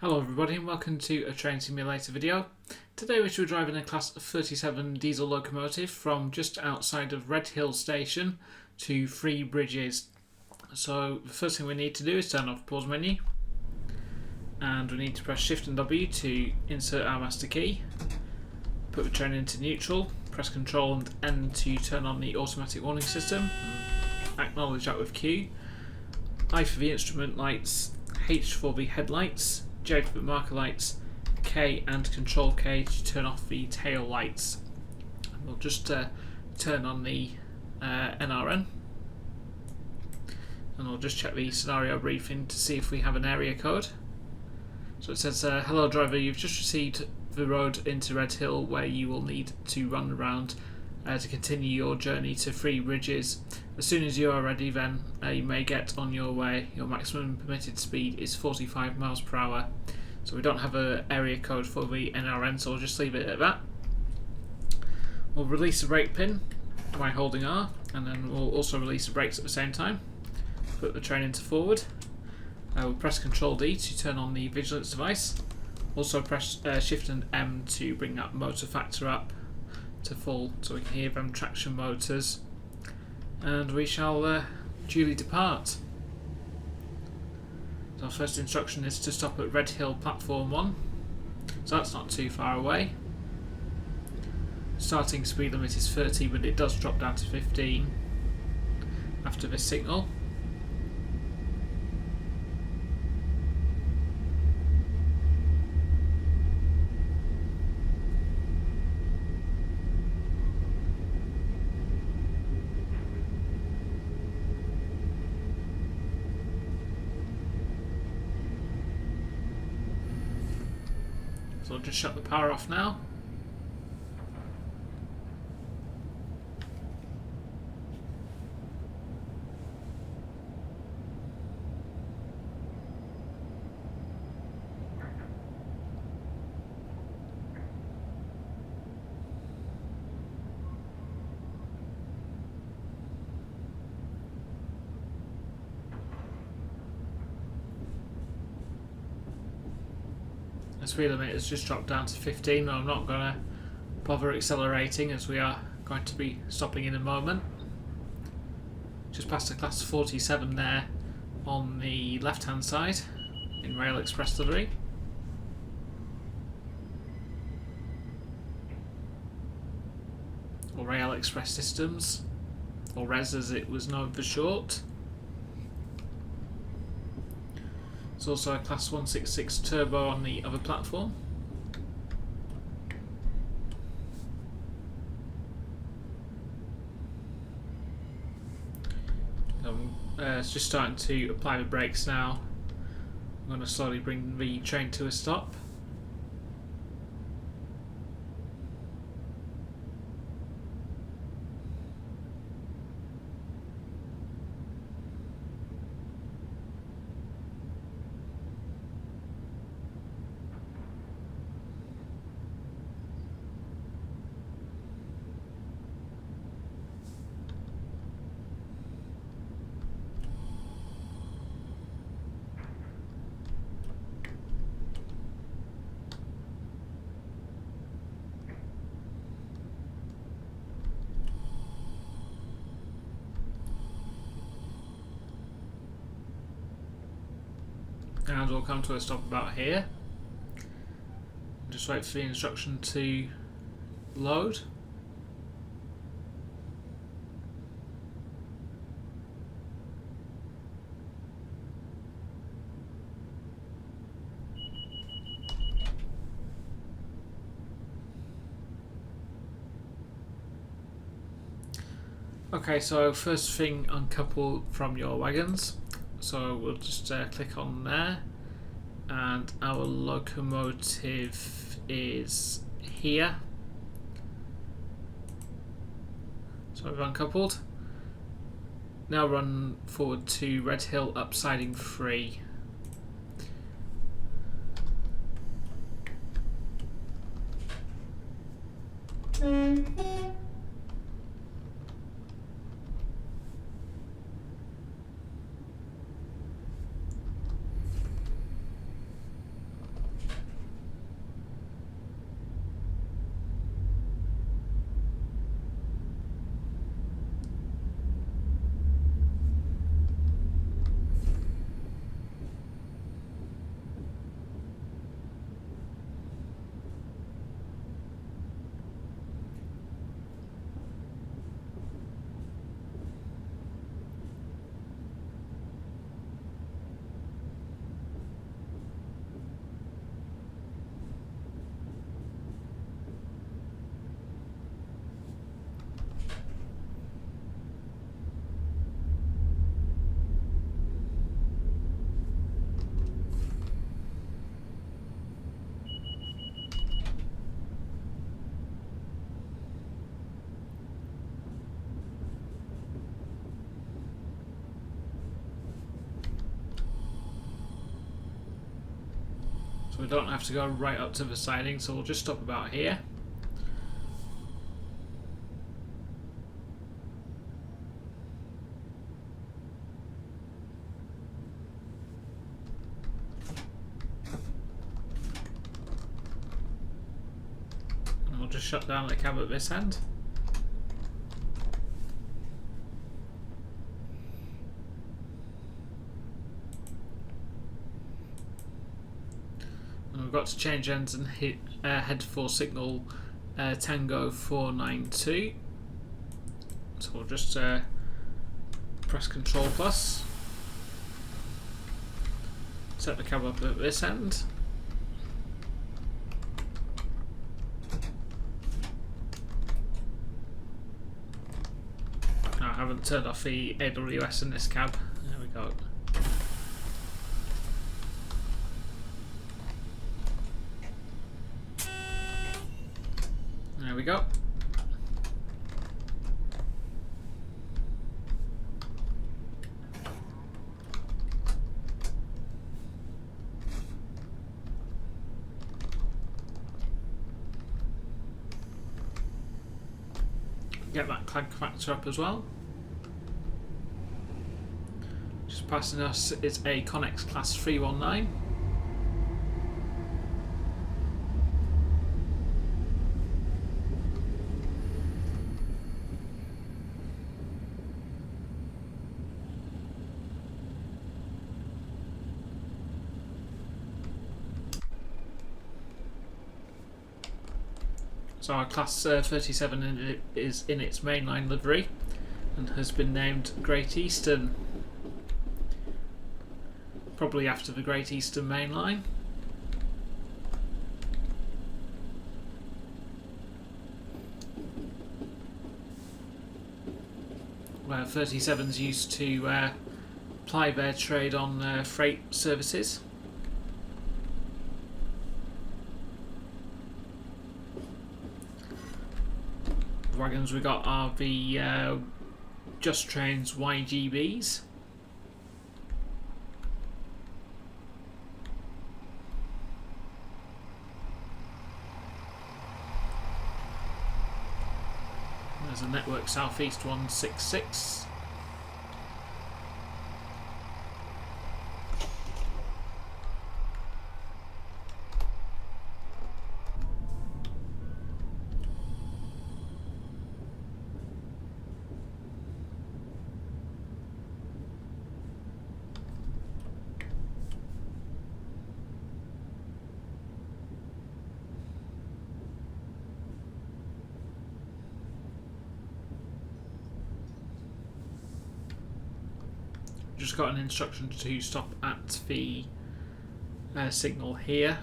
Hello everybody and welcome to a train simulator video. Today we shall be driving a class 37 diesel locomotive from just outside of Redhill station to Three Bridges. So the first thing we need to do is turn off the pause menu, and we need to press Shift and W to insert our master key, put the train into neutral, press Ctrl and N to turn on the automatic warning system, acknowledge that with Q, I for the instrument lights, H for the headlights, J for the marker lights, K and Control K to turn off the tail lights. And we'll just turn on the NRN, and we'll just check the scenario briefing to see if we have an area code. So it says, hello driver, you've just received the road into Redhill where you will need to run around to continue your journey to Three Bridges. As soon as you are ready, then you may get on your way. Your maximum permitted speed is 45 miles per hour. So we don't have an area code for the NRN, so we'll just leave it at that. We'll release the brake pin by holding R, and then we'll also release the brakes at the same time. Put the train into forward. We'll press Ctrl D to turn on the vigilance device. Also press Shift and M to bring that motor factor up to full so we can hear them traction motors, and we shall duly depart. So our first instruction is to stop at Redhill platform 1, so that's not too far away. Starting speed limit is 30, but it does drop down to 15 after this signal. So I'll just shut the power off now. The speed limit has just dropped down to 15. I'm not going to bother accelerating as we are going to be stopping in a moment. Just past the class 47 there on the left hand side in Rail Express livery. Or Rail Express Systems, or RES as it was known for short. There's also a Class 166 Turbo on the other platform. It's just starting to apply the brakes now. I'm going to slowly bring the train to a stop. And we'll come to a stop about here. Just wait for the instruction to load. Okay, so first thing, uncouple from your wagons. So we'll just click on there, and our locomotive is here. So we've uncoupled. Now run forward to Redhill up siding 3. we don't have to go right up to the siding, so we'll just stop about here. And we'll just shut down the cab at this end. And we've got to change ends and head for signal Tango 492. So we'll just press Control plus, set the cab up at this end. I haven't turned off the AWS in this cab. There we go. There we go. Get that clank factor up as well. Just passing us is a Connex Class 319. So our Class 37 is in its mainline livery and has been named Great Eastern, probably after the Great Eastern Main Line. Where 37s used to ply their trade on freight services. Wagons we got are the Just Trains YGBs. There's a Network Southeast 166. Just got an instruction to stop at the signal here.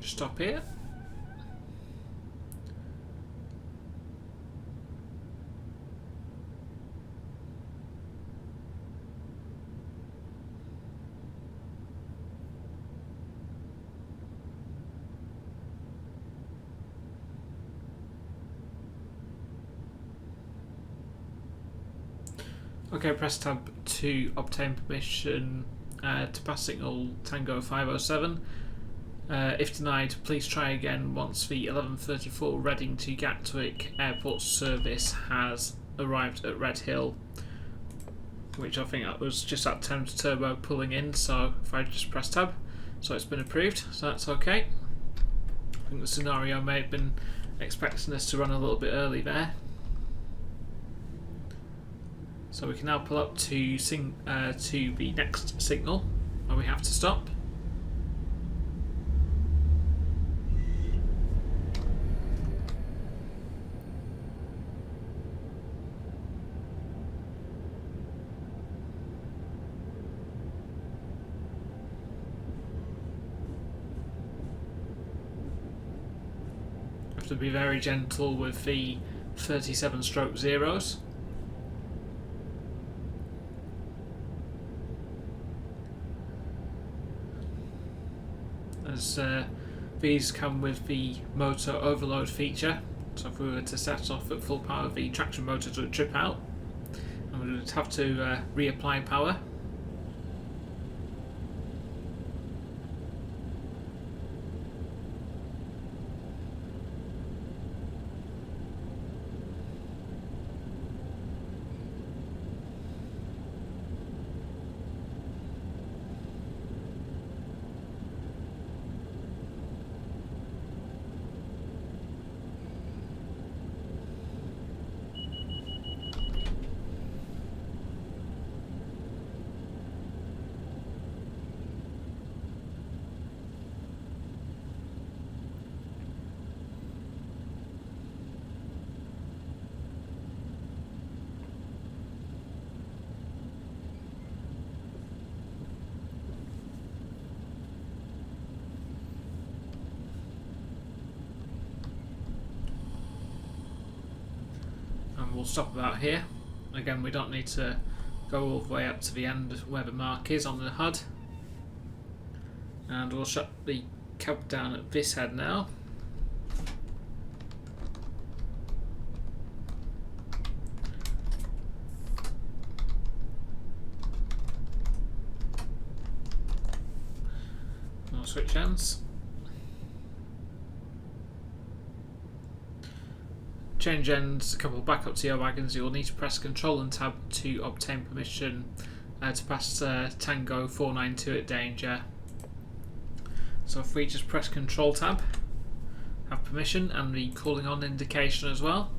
Stop here. Okay, press tab to obtain permission to pass signal Tango 507. If denied, please try again once the 11:34 Reading to Gatwick Airport service has arrived at Redhill, which I think that was just that Thames Turbo pulling in. So if I just press tab, so it's been approved, so that's okay. I think the scenario may have been expecting us to run a little bit early there. So we can now pull up to the next signal where we have to stop. have to be very gentle with the 37-stroke zeros. As these come with the motor overload feature, so if we were to set off at full power, the traction motors would trip out and we would have to reapply power. We'll stop about here. Again, we don't need to go all the way up to the end where the mark is on the HUD. And we'll shut the cab down at this head now. We'll switch ends. Change ends, a couple back up to your wagons, you will need to press Control and Tab to obtain permission to pass Tango 492 at danger. So if we just press Control Tab, have permission and the calling on indication as well.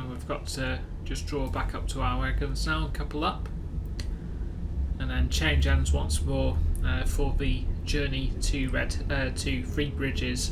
We've got to just draw back up to our wagons now and couple up, and then change ends once more for the journey to Three Bridges.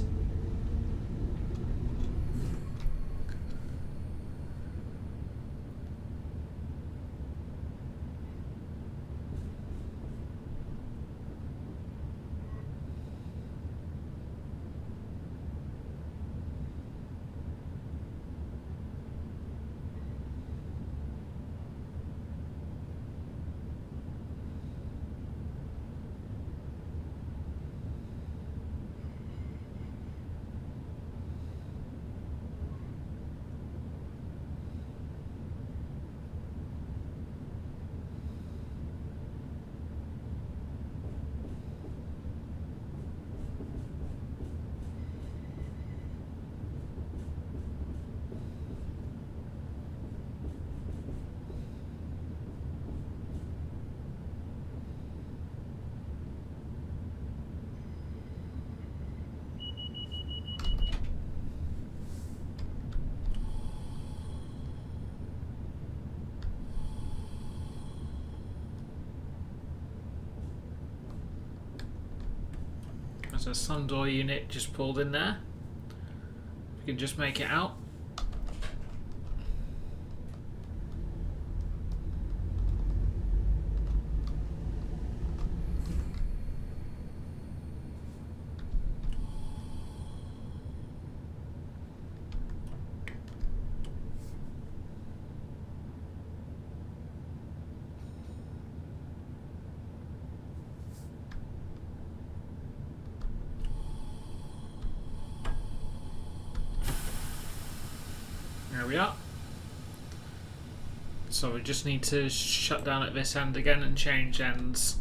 There's a sun door unit just pulled in there. We can just make it out. There we are. So we just need to shut down at this end again and change ends.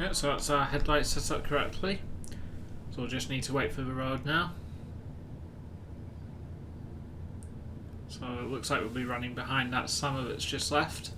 Yeah, so that's our headlights set up correctly. So we'll just need to wait for the road now. So it looks like we'll be running behind that slammer that's just left.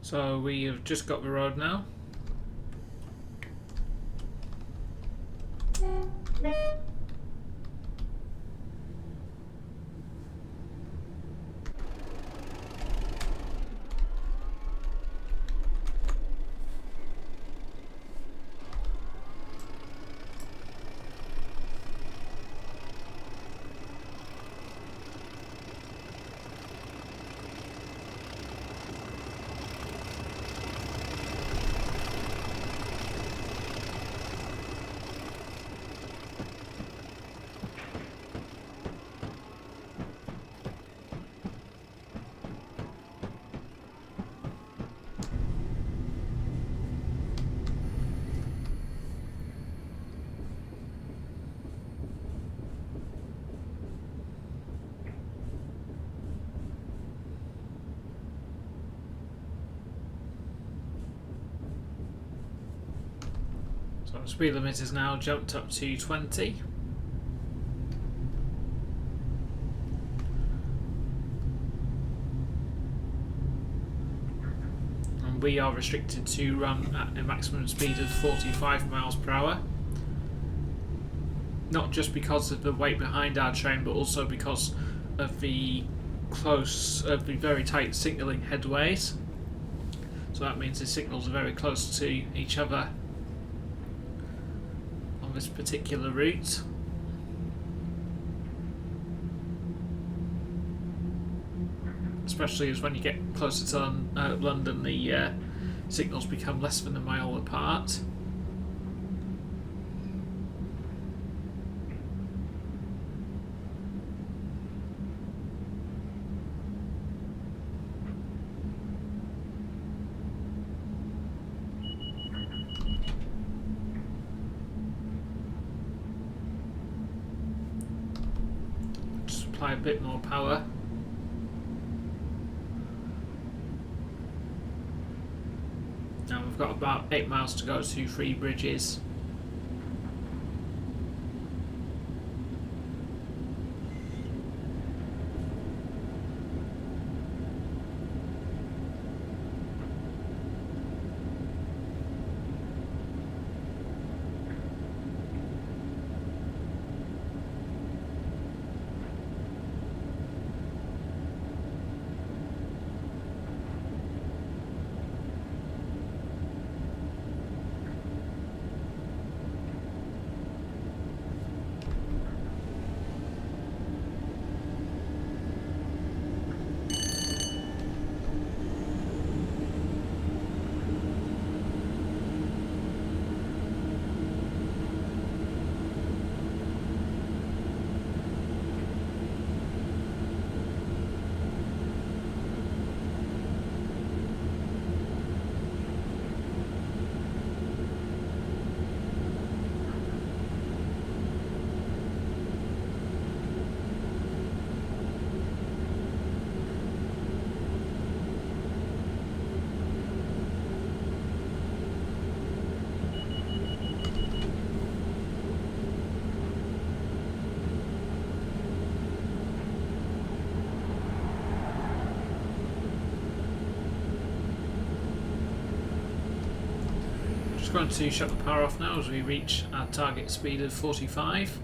So we have just got the road now. So the speed limit is now jumped up to 20. And we are restricted to run at a maximum speed of 45 miles per hour. Not just because of the weight behind our train, but also because of the very tight signalling headways. So that means the signals are very close to each other on this particular route. Especially as when you get closer to London, the signals become less than a mile apart. Just apply a bit more power. Now we've got about 8 miles to go to 3 bridges. Going to shut the power off now as we reach our target speed of 45.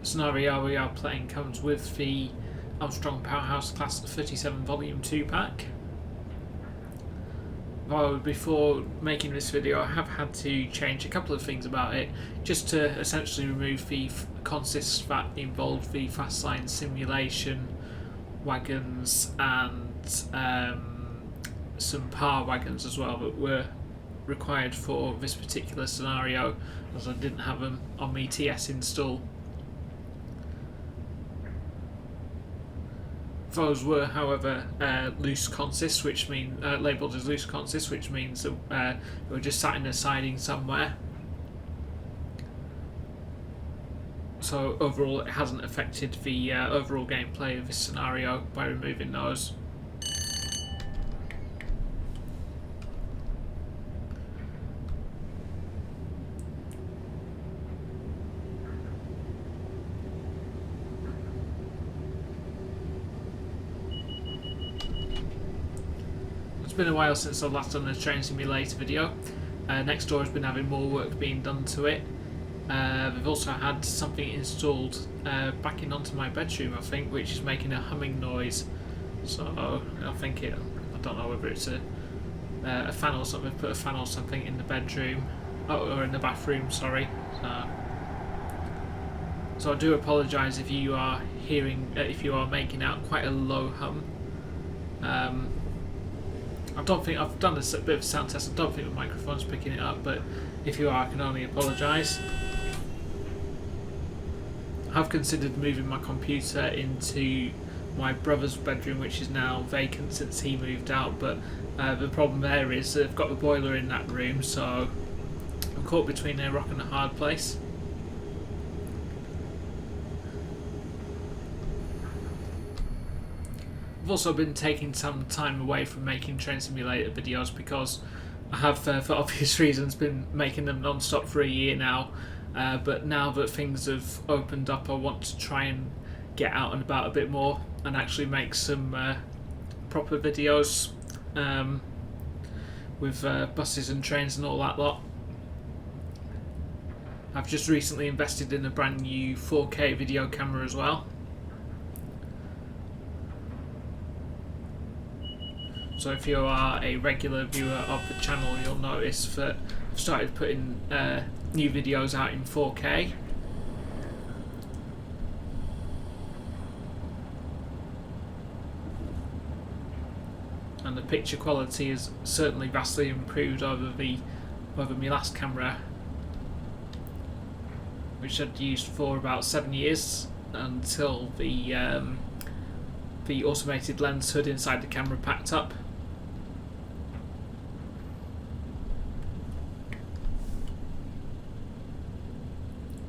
The scenario we are playing comes with the Armstrong Powerhouse Class 37 Volume 2 pack. Though before making this video I have had to change a couple of things about it, just to essentially remove the consists that involved the fastline simulation wagons and some power wagons as well that were required for this particular scenario, as I didn't have them on my TS install. Those were, however, loose consists, which mean labelled as loose consists, which means that they were just sat in a siding somewhere. So overall, it hasn't affected the overall gameplay of this scenario by removing those. It's been a while since I've last done a train simulator video. Next door has been having more work being done to it. They've also had something installed backing onto my bedroom, I think, which is making a humming noise. So I think I don't know whether it's a fan or something. They've put a fan or something in the bedroom, or in the bathroom. Sorry. So I do apologise if you are hearing, if you are making out quite a low hum. I don't think I've done a bit of a sound test. I don't think the microphone's picking it up, but if you are, I can only apologise. I've considered moving my computer into my brother's bedroom, which is now vacant since he moved out, but the problem there is they've got the boiler in that room, so I'm caught between a rock and a hard place. I've also been taking some time away from making train simulator videos because I have, for obvious reasons, been making them non-stop for a year now. But now that things have opened up, I want to try and get out and about a bit more and actually make some proper videos with buses and trains and all that lot. I've just recently invested in a brand new 4K video camera as well. So if you are a regular viewer of the channel, you'll notice that I've started putting new videos out in 4K. And the picture quality is certainly vastly improved over my last camera, which I'd used for about 7 years until the automated lens hood inside the camera packed up.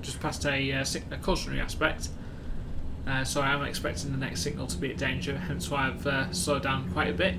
Just past a cautionary aspect, so I am expecting the next signal to be at danger, hence why I've slowed down quite a bit.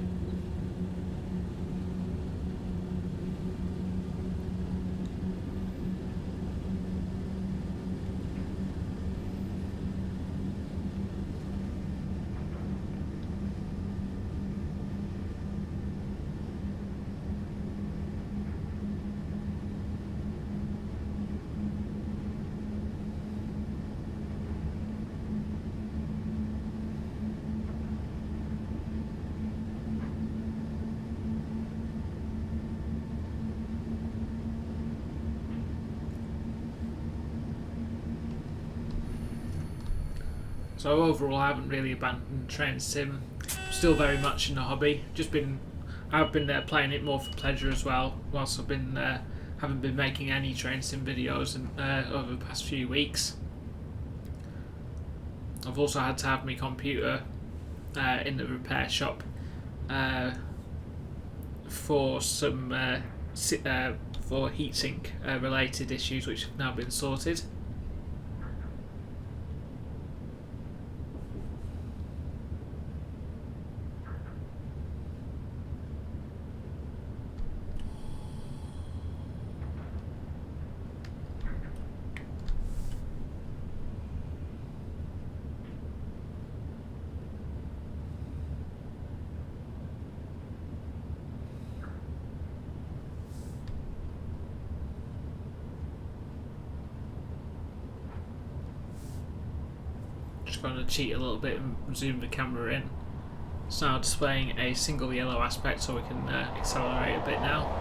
So overall, I haven't really abandoned train sim. Still very much in the hobby. I've been playing it more for pleasure as well. Whilst I've been haven't been making any train sim videos over the past few weeks. I've also had to have my computer in the repair shop for some for heatsink related issues, which have now been sorted. Just going to cheat a little bit and zoom the camera in. It's now displaying a single yellow aspect, so we can accelerate a bit now.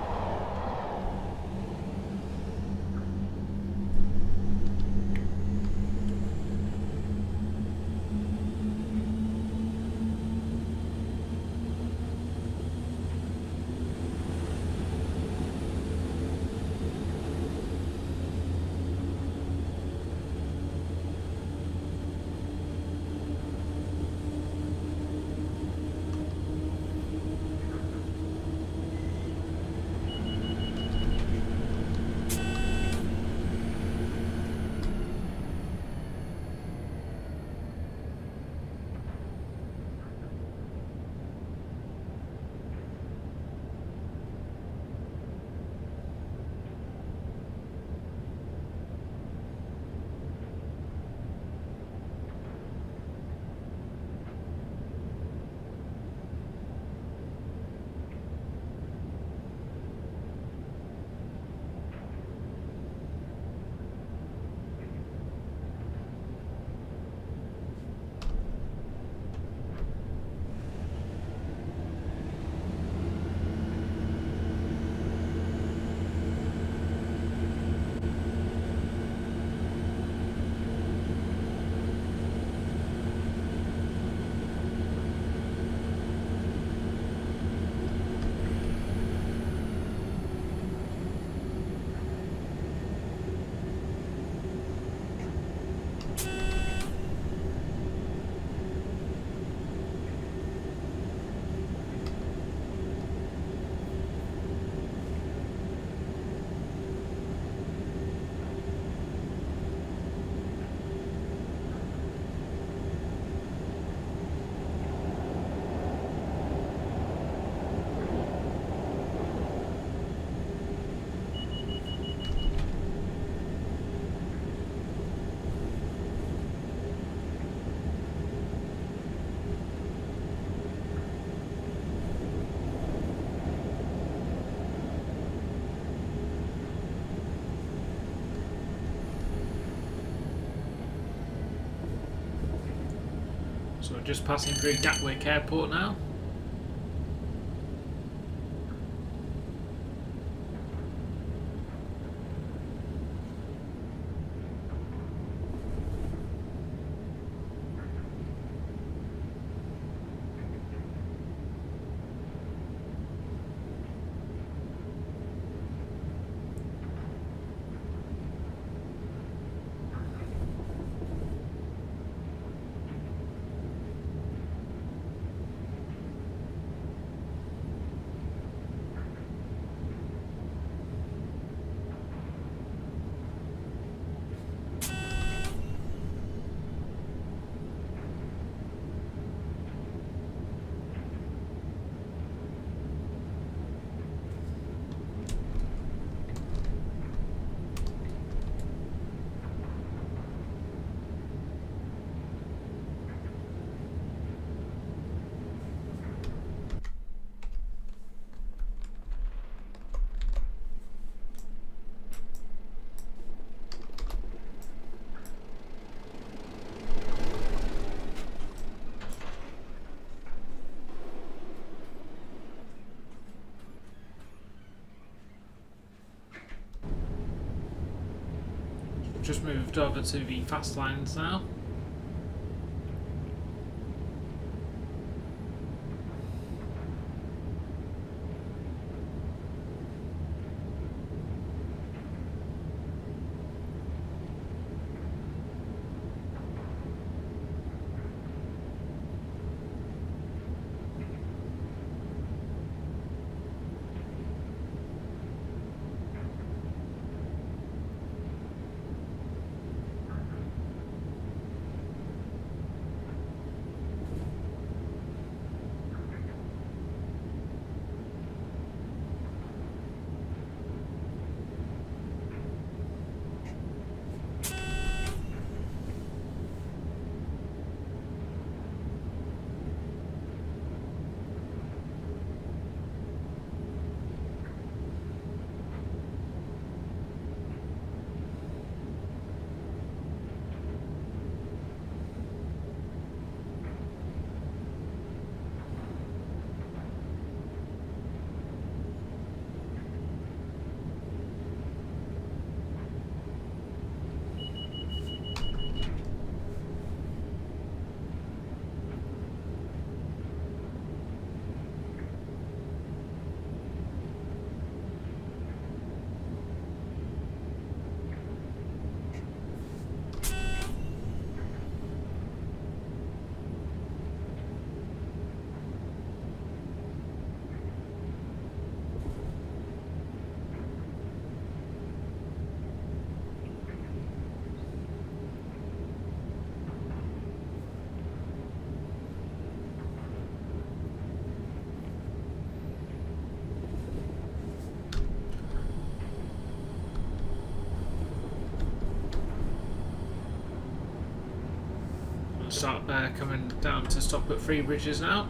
So we're just passing through Gatwick Airport now. Just moved over to the fast lines now. Start coming down to stop at Three Bridges now.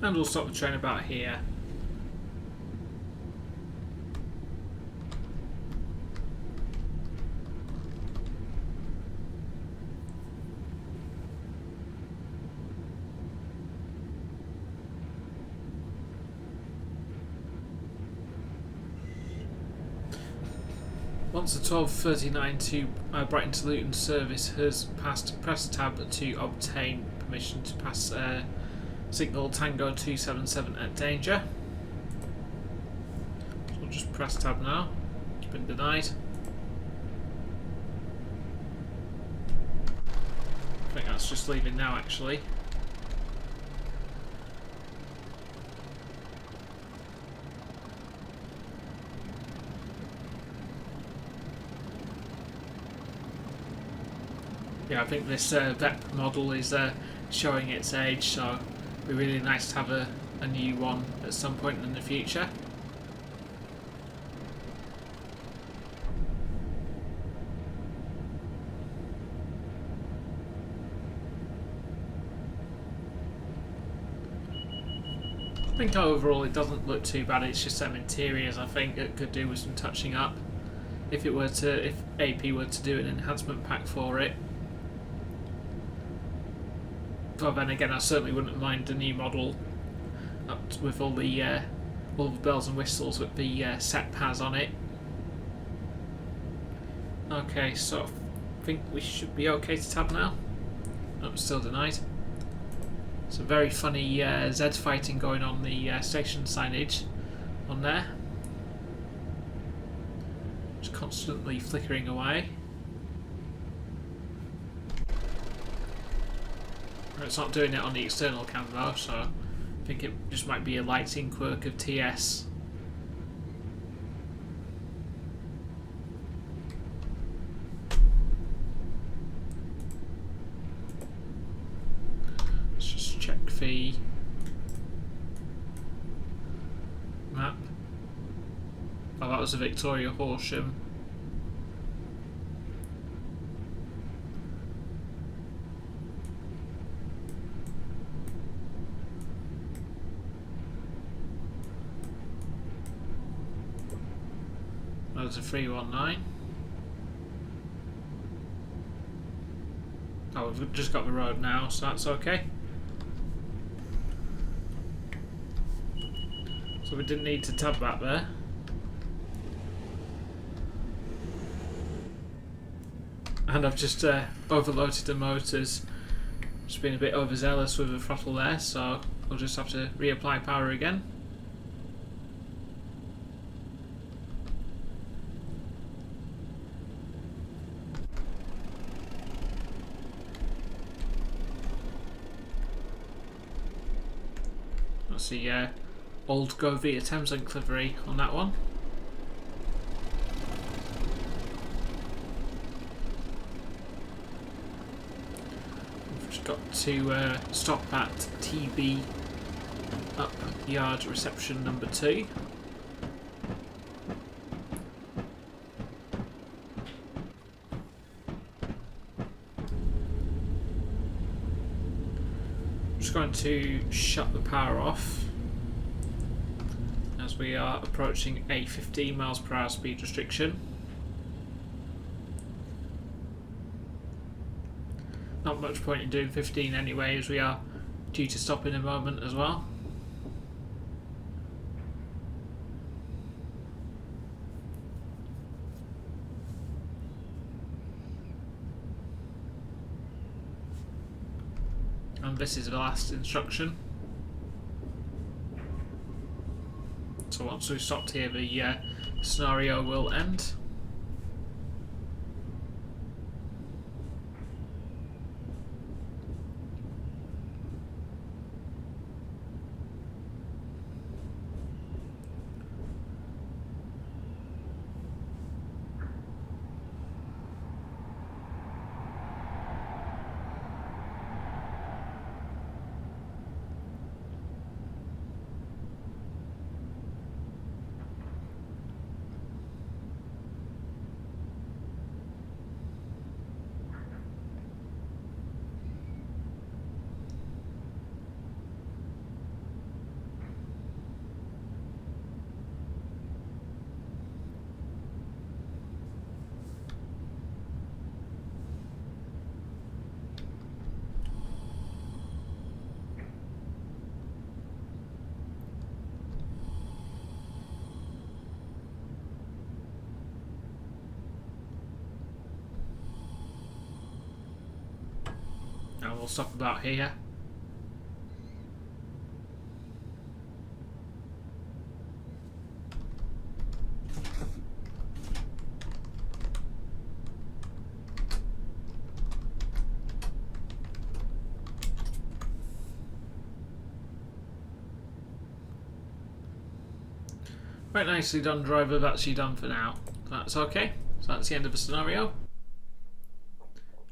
And we'll stop the train about here. Once the 12:39 to Brighton to Luton service has passed, press tab to obtain permission to pass Signal Tango 277 at danger. So we'll just press tab now. It's been denied. I think that's just leaving now actually. Yeah, I think this VEP model is showing its age, so it'd be really nice to have a new one at some point in the future. I think overall it doesn't look too bad, it's just some interiors I think it could do with some touching up. If AP were to do an enhancement pack for it. But then again, I certainly wouldn't mind a new model with all the bells and whistles with the set PAS on it. Okay, so I think we should be okay to tab now. Oh, it's still denied. Some very funny Z fighting going on the station signage on there. Just constantly flickering away. It's not doing it on the external cam though, so I think it just might be a lighting quirk of TS. Let's just check the map. Oh, that was a Victoria Horsham. There's a 319. Oh, we've just got the road now, so that's okay. So we didn't need to tab that there. And I've just overloaded the motors. Just been a bit overzealous with the throttle there, so I'll just have to reapply power again. That's the old Go via Thameslink livery on that one. We've just got to stop at TB up yard reception number 2. Just going to shut the power off as we are approaching a 15 miles per hour speed restriction. Not much point in doing 15 anyway, as we are due to stop in a moment as well. And this is the last instruction. So once we've stopped here, the scenario will end. And we'll stop about here. Quite nicely done, driver. That's you done for now. That's okay. So that's the end of the scenario.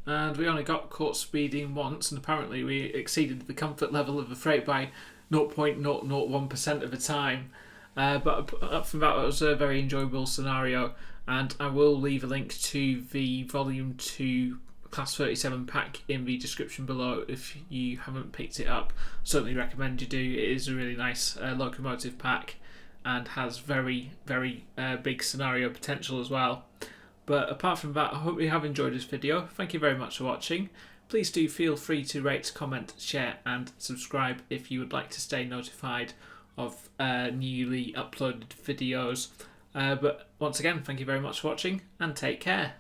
And we only got caught speeding once, and apparently we exceeded the comfort level of the freight by 0.001% of the time. But up from that, it was a very enjoyable scenario, and I will leave a link to the Volume 2 Class 37 pack in the description below if you haven't picked it up. Certainly recommend you do. It is a really nice locomotive pack and has very, very big scenario potential as well. But apart from that, I hope you have enjoyed this video. Thank you very much for watching. Please do feel free to rate, comment, share and subscribe if you would like to stay notified of newly uploaded videos. But once again, thank you very much for watching and take care.